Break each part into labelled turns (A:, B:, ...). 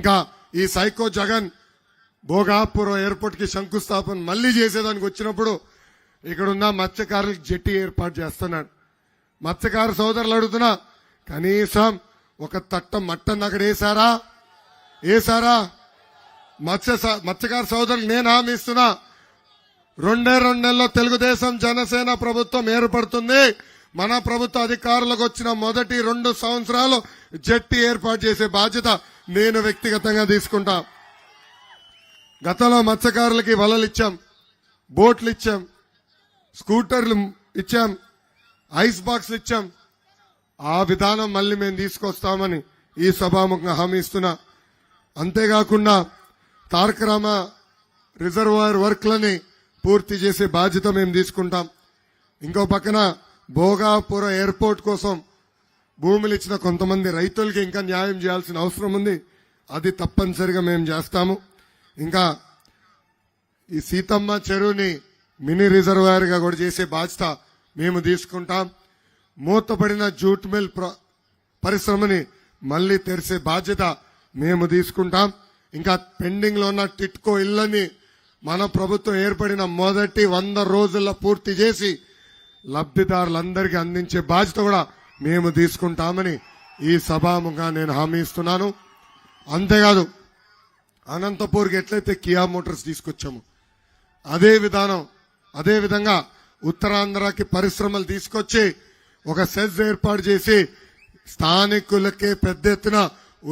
A: ఇంకా ఈ psycho Jagan Bhogapuram airport కి శంకుస్థాపన మళ్లీ చేసేదానికి వచ్చినప్పుడు ఇక్కడున్న మత్స్యకారులకు జెట్టి ఏర్పాటు చేస్తున్నాడు. మత్స్యకార సోదరులు అడుగుతున్నా, కనీసం ఒక తట్ట మట్టన్ అక్కడ వేసారా? మత్స్యకార సోదరులు నేను హామీ ఇస్తున్నా, రెండు నెలల్లో తెలుగుదేశం జనసేన ప్రభుత్వం ఏర్పడుతుంది. మన ప్రభుత్వ అధికారులకు వచ్చిన మొదటి 2 సంవత్సరాలు జెట్టి ఏర్పాటు చేసే బాధ్యత నేను వ్యక్తిగతంగా తీసుకుంటా. గతంలో మత్స్యకారులకి వలలు ఇచ్చాం, బోట్లు ఇచ్చాం, స్కూటర్లు ఇచ్చాం, ఐస్ బాక్స్లు ఇచ్చాం. ఆ విధానం మళ్ళీ మేము తీసుకొస్తామని ఈ సభాముఖంగా హామీ ఇస్తున్నా. అంతేకాకుండా తారకరామ రిజర్వాయర్ వర్క్లని పూర్తి చేసే బాధ్యత మేము తీసుకుంటాం. ఇంకో పక్కన భోగాపురం ఎయిర్పోర్ట్ కోసం భూములు ఇచ్చిన కొంతమంది రైతులకి ఇంకా న్యాయం చేయాల్సిన అవసరం ఉంది. అది తప్పనిసరిగా మేము చేస్తాము. ఇంకా ఈ సీతమ్మ చెరువుని మినీ రిజర్వాయర్ గా కూడా చేసే బాధ్యత మేము తీసుకుంటాం. మూతపడిన జూట్ మిల్ పరిశ్రమని మళ్లీ తెరిసే బాధ్యత మేము తీసుకుంటాం. ఇంకా పెండింగ్ లో ఉన్న టిట్కో ఇళ్లని మన ప్రభుత్వం ఏర్పడిన మొదటి 100 రోజుల్లో పూర్తి చేసి లబ్ధిదారులందరికీ అందించే బాధ్యత కూడా మేము తీసుకుంటామని ఈ సభాముఖంగా నేను హామీ ఇస్తున్నాను. అంతేకాదు అనంతపూర్కి ఎట్లయితే కియా మోటార్స్ తీసుకొచ్చాము అదే విధంగా ఉత్తరాంధ్రకి పరిశ్రమలు తీసుకొచ్చి ఒక సెజ్ ఏర్పాటు చేసి స్థానికులకే పెద్ద ఎత్తున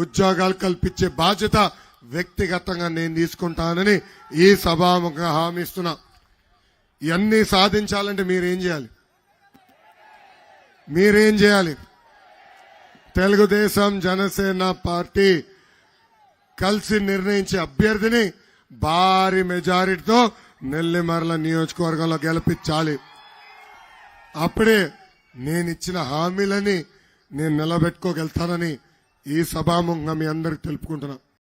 A: ఉద్యోగాలు కల్పించే బాధ్యత వ్యక్తిగతంగా నేను తీసుకుంటానని ఈ సభాముఖంగా హామీ ఇస్తున్నా. ఇవన్నీ సాధించాలంటే మీరేం చేయాలి? తెలుగుదేశం జనసేన పార్టీ కలిసి నిర్ణయించే అభ్యర్థిని భారీ మెజారిటీతో నెల్లిమర్ల నియోజకవర్గంలో గెలిపించాలి. అప్పుడే నేను ఇచ్చిన హామీలని నేను నిలబెట్టుకోగలుగుతానని ఈ సభాముఖంగా మీ అందరికి తెలుపుకుంటున్నా.